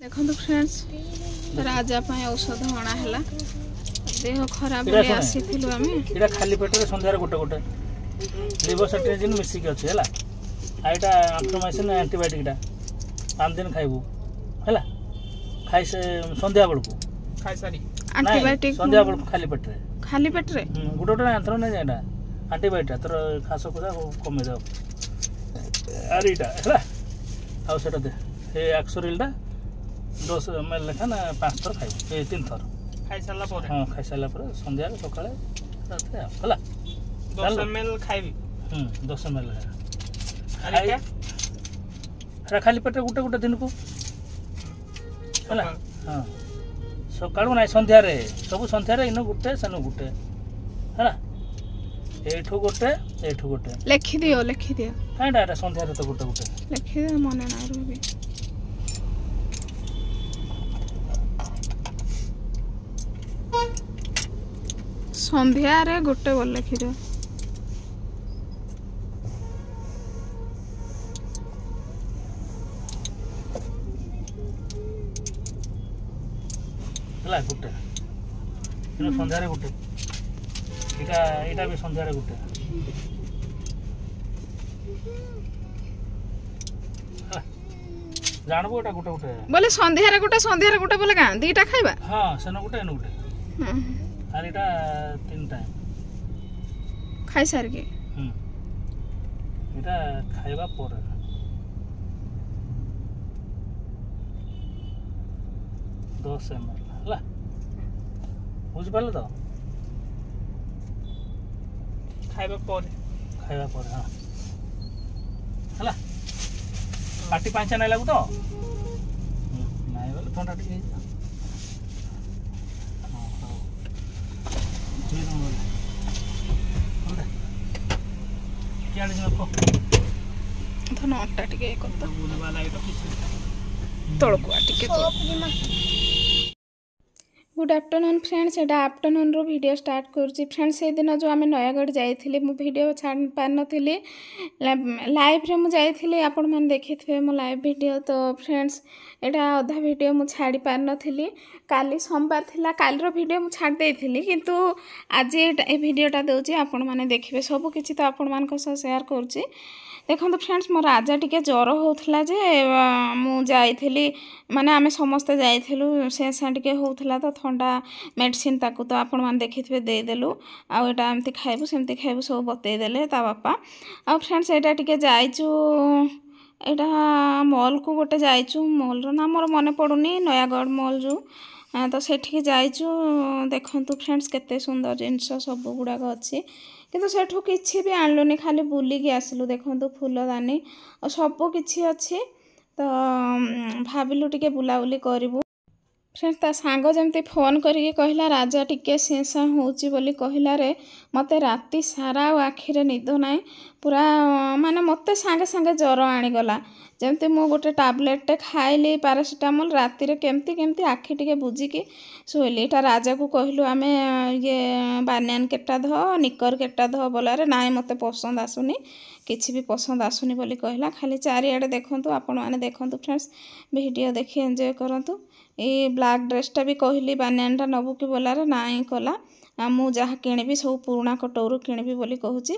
देखो फ्रेंड्स राजा पाए औषध अणा है देह खराब बोले आसीथिलु आमे एटा खाली पेट रे संध्यार गोटे गोटे लिवोसेट्रिजिन मिसिक अछि हैला आइटा आंट्रोमाइसिन एंटीबायोटिक टा 5 दिन खाइबू हैला खाइ से संध्या बेलकू खाइ सारी एंटीबायोटिक संध्या बेलकू खाली पेट रे गोटे गोटे आंथरो नै एटा एंटीबायोटिक तोर खास कोदा कमे दो आरिटा हैला आउ सेटा दे ए एक्सोरिल टा 10 ml लेखा 5 थर खाइबू 3 थर खाइ साला पर हां खाइ साला पर संध्या सकाळे रात्रे होला 10 ml खाइबी 10 ml अरे क्या खाली पेट गुटे गुटे दिन को होला हां सकाळू नाही संध्या रे सब संध्या रे इनो गुटे सनो गुटे होला एठो गुटे लिखि दियो काईटा रे संध्या रे तो गुटे गुटे लिखि दे मने ना रहबी संध्या रे गोटे बोल लिखि दे हला गुटे इनो संध्या रे गुटे एटा भी संध्या रे गुटे जानबो एटा गुटे गुटे बोले संध्या रे गुटे बोले का दीटा खाइबा हां सेनो गुटे एनो गुटे और एटा 3 टाइम खाइ सार के एटा खाइबा पर 10 ml हला बुझ पाले तो खाइबा पर हां हला पार्टी पांचा नै लागू तो नाही बोले ठंडा टिके धन अट्टा टिके करता तळकुआ टिके गुड आफ्टरनून फ्रेंड्स एटा आफ्टरनून रो वीडियो स्टार्ट करूची फ्रेंड्स से दिन जो आम नयगढ़ जाइथिली मु वीडियो छाड़ पार नथिली लाइव रे मु जाइथिली आपण माने देखिथिबे मो लाइव वीडियो तो फ्रेंड्स एटा आधा वीडियो मु छाड़ी पार नथिली काली सोमवार थिला काली रो वीडियो मु छाड़ देइथिली किंतु आज ए वीडियोटा दउची आपण माने देखिबे सब किछि तो आपण मान को शेयर करूची देखो फ्रेंड्स मो राजा टिके ज्वर होउथला जे मु जाइथिली माने आमे समस्त जाइथिलु से टिके होउथला तो ठंडा मेडिसिन ताकू तो आपण मान देखिथिबे दे देलु आ एटा एमती खाइबु सेमती खाइबु सब बतै देले ता बापा आ फ्रेंड्स एटा टिके जाइचू एटा मॉल को गोटे जाइचू मॉल रो नाम मोर मने पडुनी नयागढ़ मॉल जो तो सेठी जाइचू देखंतु फ्रेंड्स केते सुंदर जिंस सब गुडाक अछि किंतु सेठू किछि भी आनलोनी खाली बुली के आसलु देखंतु फूलदानी और सब किछि अछि तो भाबिलु टिके बुलाबुली करिवु फ्रेंड्स ता सांग जमती फोन करके कहला राजा टिके सेसा होची बोली कहला रे मते राती सारा आखिरे निद नाई पूरा माने मते सांगे सांगे ज्वर आनी गला जमती मु गोटे टैबलेट टे खाइली पैरासिटामोल राती रे केमती केमती आखि टिके बुझी के सोइली एटा राजा को कहलु आमे ये बानियान केटा ध निकर केटा ध बोला रे नाई मते पसंद आसुनी किछि भी पसंद आसुनी बोली कहला खाली चारि आडे देखंतु आपण माने देखंतु फ्रेंड्स वीडियो देखि एंजॉय करंतु ए ब्लैक ड्रेसटा भी कहली बानियानटा नबु कि बोला रे नाई कला मु जहाँ किणबी सब पुराणा कटोरू किणबी बोली कहूची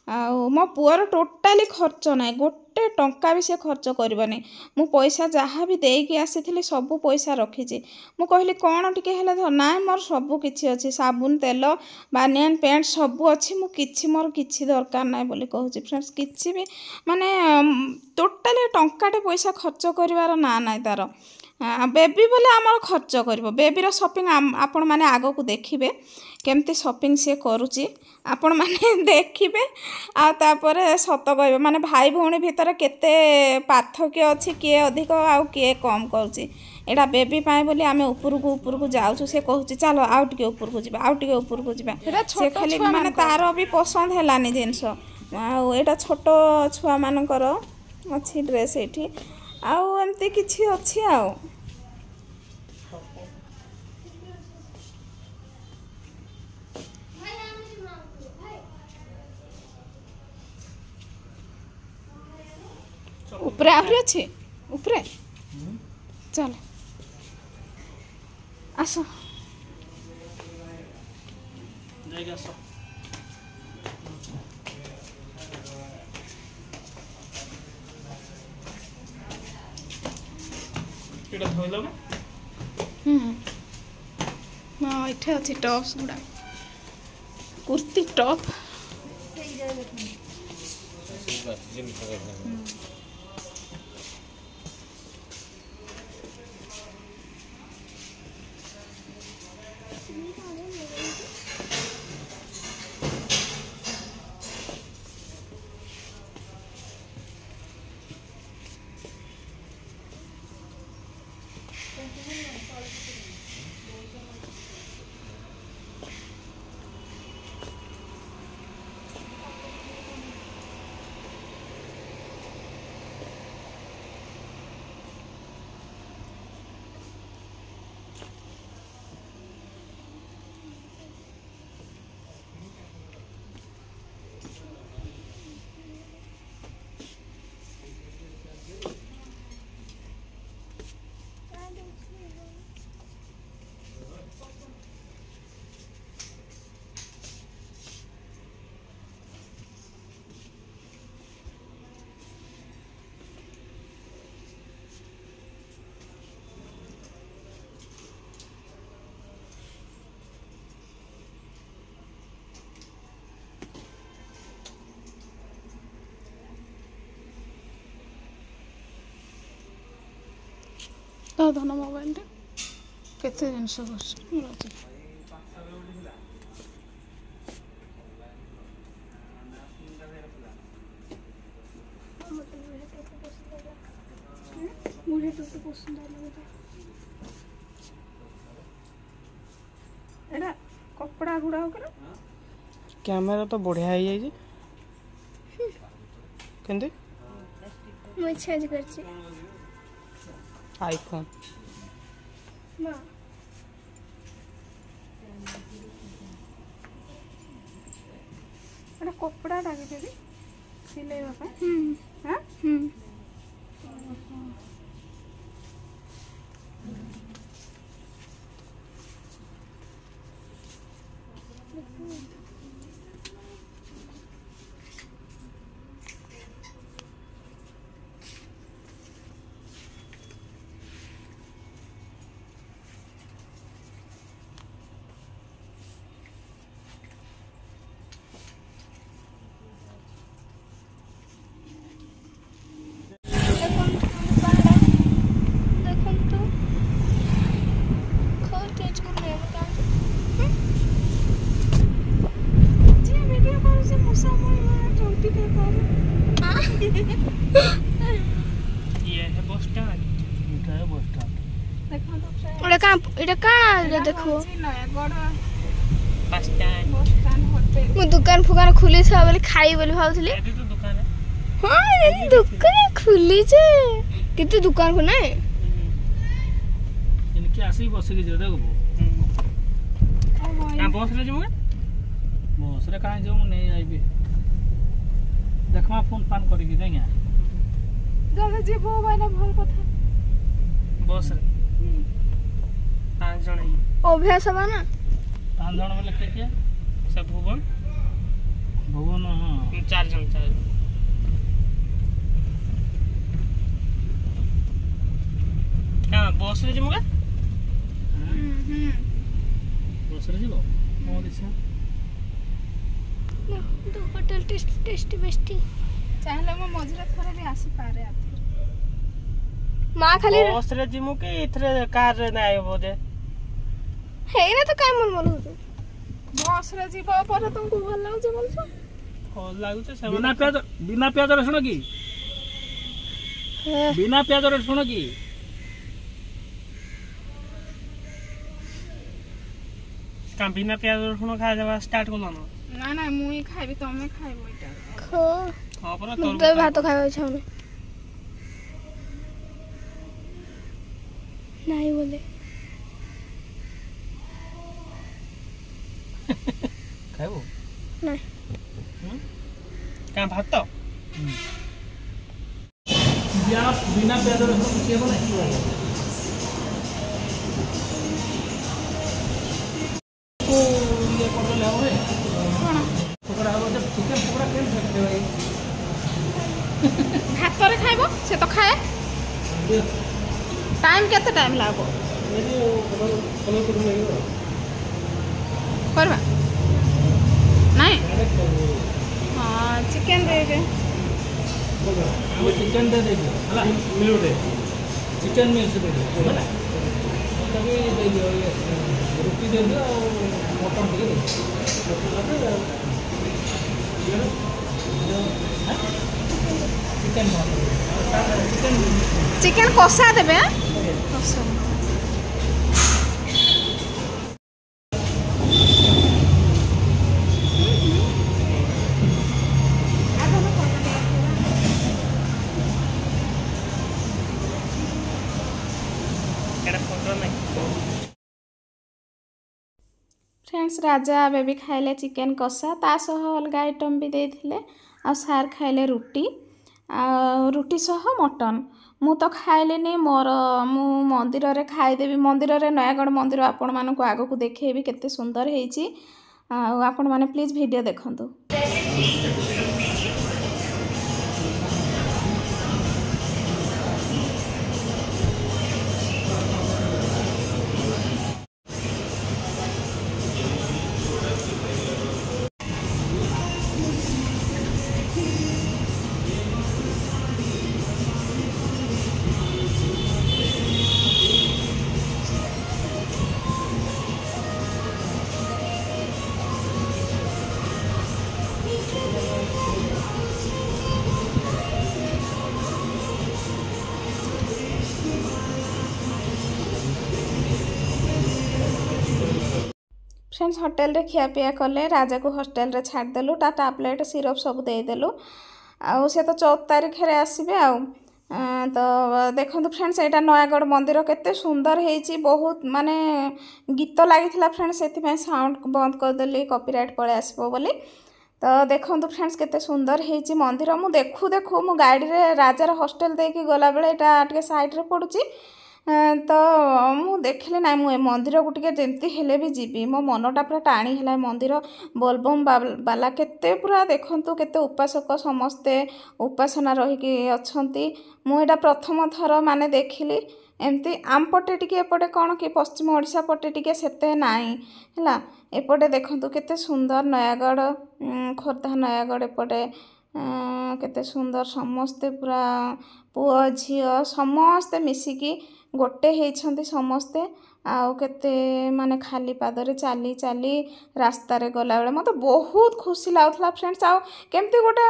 आ मो पुअर टोटाली खर्च ना गोटे टंका भी से खर्च करबनी मु पैसा जहाँ भी देकी आसीथिली सब पैसा रखीची मु कहली कौन टिके हेले धर ना मोर सब किछि अछि साबुन तेल बानियान पैंट सब अछि मु किछि मोर किछि दरकार ना बोली कहूची फ्रेंड्स किछि भी माने टोटाली टंकाटे पैसा खर्च करिवार ना ना तार बेबी बोले आमर खर्च करिवो बेबी रो शॉपिंग आपण माने आगो को देखिबे केमती शॉपिंग से करूची आपण माने देखिबे आ तापरे सत कहबे माने भाई भौणी भीतर केते पार्थक्य अछि के अधिक आ के कम करूची एडा बेबी पाए बोली आमे ऊपर को जाउछु से कहूची चलो आउट के ऊपर को जिबा से खाली माने तारो भी पसंद हेलानी जिंस आ एडा छोटो छुआ मानकर अछि ड्रेस एठी आ एमती किछि अछि आ ऊपर आहरी अच्छे ऊपर चल ଆସ ଯାଇକି ଆସ। ଏଇଟା ଧୋଇଲ ନା? ହଁ ଏଠି ଅଛି ଟପ୍ସ ଗୁଡ଼ା କୁର୍ତ୍ତି ଟପ୍ ଧନ ମୋବାଇଲରେ କେତେ ଜିନିଷ କରୁଛି ଏଇଟା କପଡ଼ା ଗୁଡ଼ା कैमेरा तो बढ़िया है ये केंदे मैं चेंज करছি आईफोन না এটা কপড়া ডাকি দেবি সিলাইবা ପାଇଁ হ্যাঁ ये है बस स्टैंड ଏଇଟା ହେ ବସ୍ ଷ୍ଟାଣ୍ଡ। এটা কাম এটা কানা দেখো Nayagarh bus stand bus stand hotel ମୁଁ ଦୁକାନ ଫୁକାନ ଖୋଲିଥିବ ବୋଲି ଖାଇ ବୋଲି ଭାବୁଥିଲି ये भी तो दुकान है ହଁ ଏଠି ଦୁକାନ ଖୋଲିଛେ କିନ୍ତୁ ଦୁକାନ କୁ ନାଇଁ ଏଣିକି ଆସିକି ବସିକି ଯିବ ଦେଖବୁ क्या बस रे जमुगे ବସ୍ରେ କାହିଁ ଯିବ ମୁଁ ନେଇ ଆଇବି ଦେଖମା ଫୋନ୍ ଫାନ୍ କରିକି ଆଜ୍ଞା ଜଣେ ଯିବ ବୋଇଲେ ଭଲ କଥା बस रे 5 जण ही ଅଭ୍ୟାସ ହବା ନା 5 ଜଣ ବୋଲେ କିଏ କିଏ सब भुवन ଭୁବନ ହଁ 4 जण क्या बस रे जमुगे ବସ୍ରେ ଯିବ ମୋ ଇଚ୍ଛା तो होटल टेस्टी बेस्टी ଚାହିଁଲେ ମୁଁ ମଝିରେ ଥରେ ବି ଆସିପାରେ माँ खाली बस रे जिमु के इथरे कार रे ना आयो बोदे है ना तो काय मन मन हो ବସ୍ରେ ଯିବ ପରେ ତୁମକୁ ଭଲ ଲାଗୁଛି ବୋଲଛ कॉल लागु छे ବିନା ପିଆଜ ରସୁଣ କି ବିନା ପିଆଜ ରସୁଣ କି का बिना प्याज रसुन खा जावा स्टार्ट करलो न ନା ନା ମୁଁ ହିଁ ଖାଇବି ତମେ ଖାଇବ ଏଇଟା खो हां पर तो तोर भात खाଇବା ଇଚ୍ଛା ହଉନି नहीं बोले ଖାଇବୁ नहीं का भात ବିନା ପିଆଜ ରସୁଣ କିଛି ହେବ ନାହିଁ टाइम केते टाइम लागो करवा नहीं हाँ चिकन दे दे चिकन दे दे हला मिलू दे चिकन मिल्स दे दे हला तभी दे दियो ये रोटी दे दियो मटन दे दे चिकन चिकन कषा देबे कषा फ्रेंड्स राजा बेबी खाइले चिकन कषा ता सह अलग आइटम भी देथिले आ सार खाइले रुटी आ रुटी सह मटन मु तो खाइलेनी मोर मु मंदिर रे खाइदेवी मंदिर रे नयागढ़ मंदिर आपण मानक आगो को देखेबी केते सुंदर हेची आ आपण माने प्लीज वीडियो देखंतु फ्रेंड्स होटेल रे खिया पिया कले राजा को हॉस्टल रे छाड़ देलु ता टैबलेट सिरप सब दे देलु आ से तो 14 तारिख रे आसीबे आ तो देखंतु फ्रेंड्स एटा नयागढ़ मंदिर केते सुंदर हेची बहुत माने गीत लागिथिला फ्रेंड्स सेति में साउंड बंद कर देली कॉपीराइट पळे आसीबो बोली तो देखंतु फ्रेंड्स केते सुंदर हेची मंदिर मु देखु देखु मु गाड़ी रे राजा रे हॉस्टल दे के गला बेले एटा टके साइड रे पडुची तो मु देखले ना मु मंदिर को टिके जेमती हेले भी जीवी मो मनटा पूरा टाणी है मंदिर बोलबम बाला केते पूरा देखंतु केते उपासक समस्ते उपासना रही अछंती मु एटा प्रथम थर माने देखिली एमती आम पटे टिके एपटे कौन कि पश्चिम ओडिशा पटे टिके सेते नाई हला एपटे देखंतु केते सुंदर नयागढ़ खोर्धा नयागढ़ एपटे केते सुंदर समस्ते पूरा पुआ झियो समस्ते मिसिकी गोटे हेइछंती समस्ते आउ केते माने खाली पादरे चाली चाली रास्ता रे गला बेले मते बहुत खुशी लागथला फ्रेंड्स आउ केमती गोटे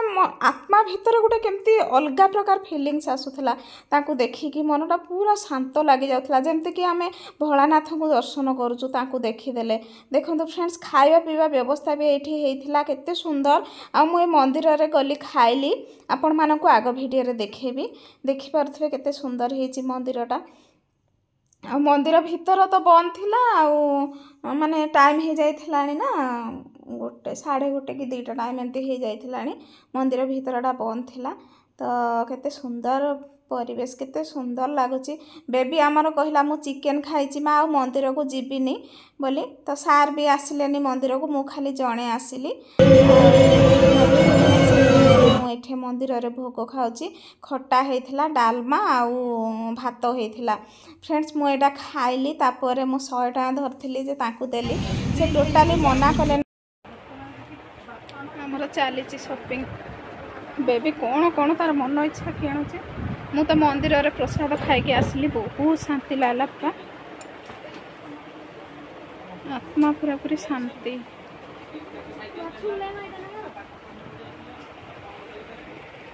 आत्मा भीतर गोटे केमती अलगा प्रकार फीलिंग्स आसुथला ताकू देखि कि मनटा पूरा शांत लागि जाउथला जेमते कि हमें भोलानाथ को दर्शन करूछु ताकू देखि देले देखंतु फ्रेंड्स खाଇବା पिवा व्यवस्था भी एठी हेइथिला केते सुंदर आ मु ए मंदिर रे गली खाइली आपण मानको आगो वीडियो रे देखेबी देखि परथबे केते सुंदर हेची मंदिरटा आ मंदिर भीतर तो बंद थिला आ माने टाइम हे जाइथिलानी ना गोटे 1:30 कि 2टा टाइम एमती हे जाइथिलानी मंदिर भीतरटा बंद थिला तो केते सुंदर परिवेश केते सुंदर लागुची बेबी आमर कहला मु चिकन खाइची मा आ मंदिर को जीविनी बोली तो सार भी आसिलेनी मंदिर को मु खाली जणे आसिली एठे मंदिर रे भोग खाउची खट्टा हेइथिला डालमा आउ भात हेइथिला फ्रेंड्स मु एटा खाइली तापरे मु 100 टका धरथिली जे ताकू देली से टोटाली मना कले हमर चालीची शॉपिंग बेबी कोन कोन तार मन इच्छा किणुची मु तो मंदिर रे प्रसाद खाइ के आसली बहुत शांति लागला पूरा आत्मा पूरा पूरी शांति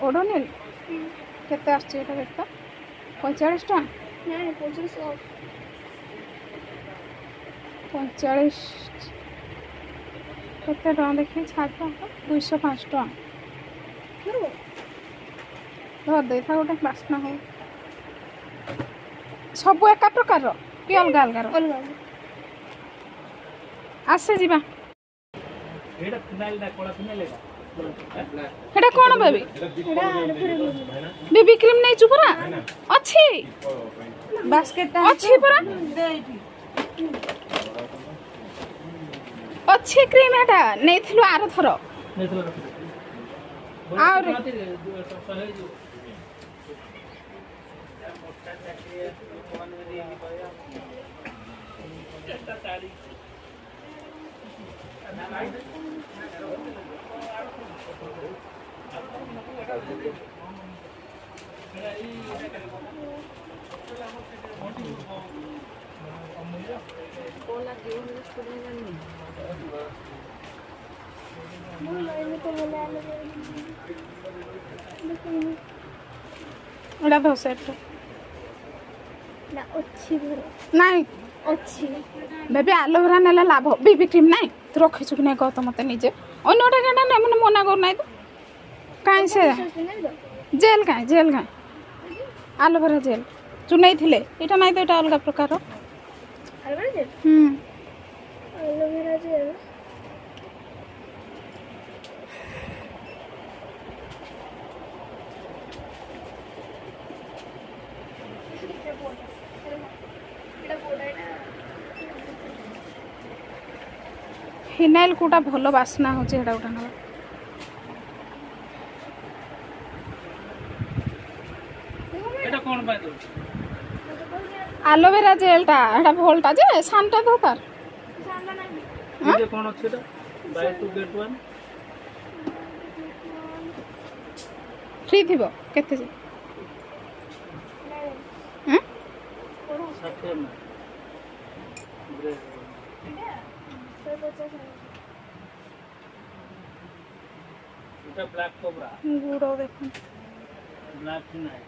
ओडोनिल केते आछे एटा देखता 45 टका नहीं 45 45 केते टका देखि छाता 205 टका धर दे था गोटे बास्ना हो सब एका प्रकार रो कि अलग अलग अलग आसे जीवा एटा फिनाइल दा कोला फिनाइल हेटा कोन बेबी बेबी क्रीम नै छु परा अछि बास्केट अछि परा अछि क्रीम हेटा नै थिलु आरो थरो नै थरो और ଏଇଟା ଦଶ ଏଟା ନା ଅଛି ଘରେ ନାଇଁ ଅଛି ବେବି ଆଲୋଭେରା ନେଲେ ଲାଭ ବିବି କ୍ରିମ୍ ନାଇଁ ତୁ ରଖିଛୁ କି ନାଇଁ କହ ତ ମୋତେ ନିଜେ ଅନ୍ୟ ଗୋଟେ କେଟା ନାଇଁ ମାନେ ମନା କରୁନାହିଁ ତ କାହିଁ ସେ ଜେଲ୍ କାହିଁ ଆଲୋଭେରା ଜେଲ୍ ତୁ ନେଇଥିଲେ ଏଇଟା ନାଇଁ ତ ଏଇଟା ଅଲଗା ପ୍ରକାର ଆଲୋଭେରା ଜେଲ୍ ଫିନାଇଲ୍ କୋଉଟା ଭଲ ବାସ୍ନା ହେଉଛି ସେଇଟା ଗୋଟେ ନେବା এটা কোন পাই দଉଛି ଆଲୋଭେରା ଜେଲ୍ଟା ଏଇଟା ଭଲଟା ଯେ ସାନଟା ଦରକାର ଏଇଟା କୋନ ଅଛି এটা ବାଇ ଟୁ ଗେଟ୍ 1 ଫ୍ରି ଥିବ କେତେ ଯେ ହଁ 60 में এটা ব্ল্যাক কোবরা ଗୁଡ଼ ଦେଖୁন ব্ল্যাক নাই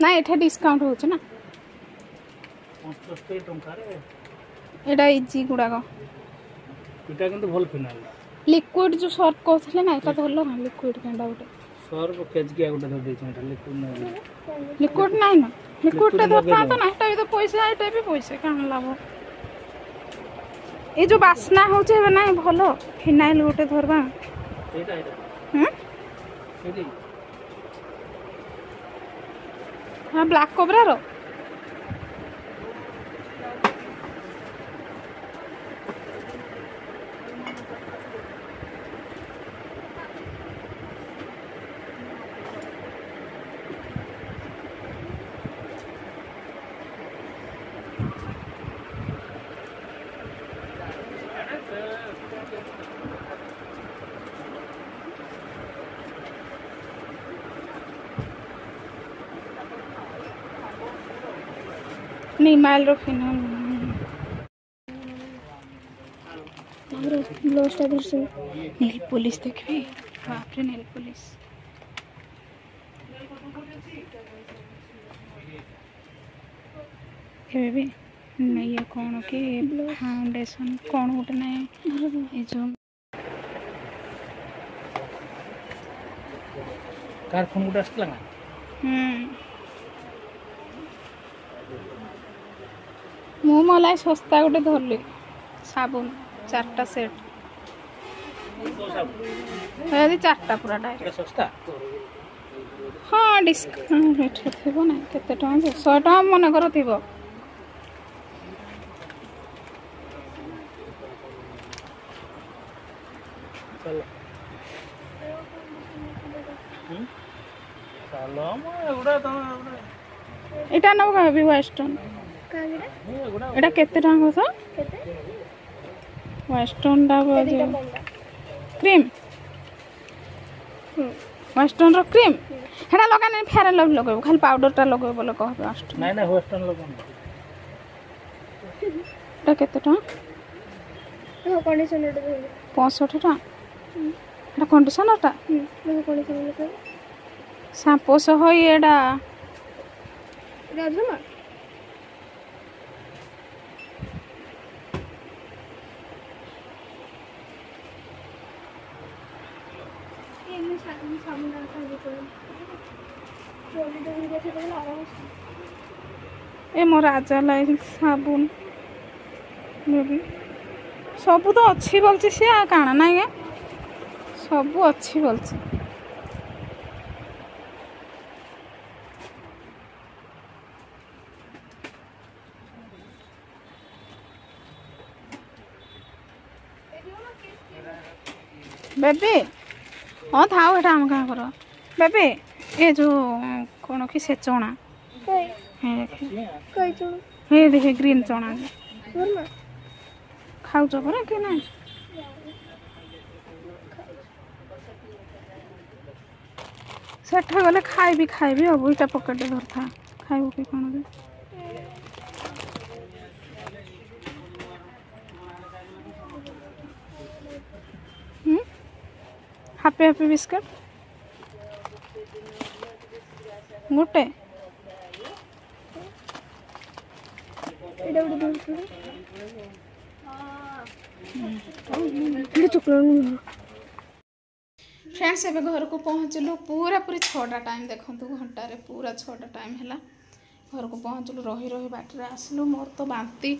ନାଇଁ ଏଠି ଡିସକାଉଣ୍ଟ ହେଉଛି ନା 75 ଟଙ୍କାରେ ଏଇଟା ଇଜି ଗୁଡ଼ାକ এটা কিন্তু ଭଲ ଫିନାଇଲ লিকুইড ଯେଉଁ ସର୍ଫ କହୁଥିଲେ ନା ଏଇଟା ଭଲ ନା ଲିକୁଇଡ଼ କେଣ୍ଡା ଗୋଟେ ସର୍ବ କେଜକିଆ ଗୋଟେ ଧରି ଦେଇଛି ଏଟା ଲିକୁଇଡ ନାହିଁ লিকুইড নাই না লিকুইডটা দরকার তো না এটা ବି ତ ପଇସା ଏଇଟା ବି ପଇସା କାଣ ଲାଭ এই ଯେଉଁ ବାସ୍ନା ହେଉଛି ଏବେ ନାଇଁ ଭଲ ଫିନାଇଲ ଗୋଟେ ଧରବା ଏଇଟା ଏଇଟା ହୁଁ ଏଇଟି ହଁ ବ୍ଲାକ୍ କୋବ୍ରାର ନିମାଇଲର ଫିନାଇଲ ବ୍ଲସ୍ଟା ଧରଛି ନେଲ୍ ପୋଲିସ ଦେଖିବି ବାପରେ ନେଲ୍ ପୋଲିସ ଏବେ ବି ଇଏ କ'ଣ କି ଫାଉଣ୍ଡେସନ୍ କ'ଣ ଗୋଟେ ନାହିଁ ଏ ଯେଉଁ କାର ଫୋନ ଗୋଟେ ଆସିଥିଲା ନା ମୁଁ ମୋ ଲାଗି ଶସ୍ତା ଗୋଟେ ଧରିଲି ସାବୁନ 4ଟା ସେଟ୍ ଯଦି 4ଟା ପୁରାଟା এটা সস্তা ହଁ ଡିସକାଉଣ୍ଟ ଏଠି ଥିବ ନା କେତେ ଟଙ୍କା ଯେ 100 ଟଙ୍କା ମନେକର ଥିବ ଚାଲ ଚାଲ ମୁଁ ଏଗୁଡ଼ା ତମେ ଏଇଟା ନେବ କହିବି ୱେଷ୍ଟର୍ଣ୍ଣ ଏଗୁଡ଼ା ଏଇଟା କେତେ ଟଙ୍କା କହୁଛ କେତେ ୱେଷ୍ଟର୍ଣ୍ଣଟା କ୍ରିମ୍ ୱେଷ୍ଟର୍ଣ୍ଣର କ୍ରିମ୍ ସେଟା ଲଗା ନାଇଁ ଫେୟାର ଲଭଲି ଲଗେଇବୁ ଖାଲି ପାଉଡରଟା ଲଗେଇବୁ ବୋଲେ କହିବେ ୱେଷ୍ଟର୍ଣ୍ଣ ନାଇଁ ନାଇଁ ୱେଷ୍ଟର୍ଣ୍ଣ ଲୋକ ଏଇଟା କେତେ ଟଙ୍କା କଣ୍ଡିସନରଟା ଧରିଲି 65 ଟଙ୍କା ଏଇଟା କଣ୍ଡିସନରଟା କଣ୍ଡିସନର କହିବି ସାମ୍ପୋ ସହ ଏଇଟା ରାଜମା ଏ ମୋ ରାଜା ଲାଗି ସାବୁନ ସବୁ ତ ଅଛି ବୋଲଛି ସିଏ ଆଉ କାଣା ନାଇଁ କେ ସବୁ ଅଛି ବୋଲଛି ବେବି ହଁ ଥାଉ ଏଇଟା ଆମ ଗାଁ କର बेबी ये जो कौन कि से चना ये देखे ग्रीन चना खाऊच परा कि ना सेठा गले खाइबी अब इटा पकेट धरता खाइबू कि कौन भी हापी हापी बिस्किट गोटे फ्रेंड्स एबे घर को पहुँचलु पूरा पूरी 6टा टाइम देखु घंटारे पूरा 6टा टाइम है घर को पहुँचलु रही रही बाटर आसलु मोर तो बांती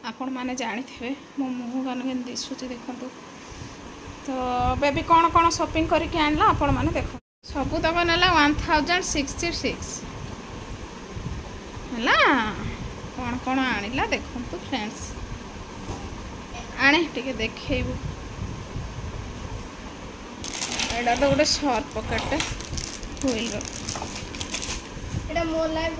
आपण मैंने जानी थे मो मुँह गान के दिशुची देखु तो बेबी कौन कौन शॉपिंग करके आणला आपण मैंने देख सब तक नाला 1066 है कौन कौन आणला देखु फ्रेंड्स आने टिके देखु एटा तो गोटे सर्ट पकेट हुईल এটা মোর লাইফ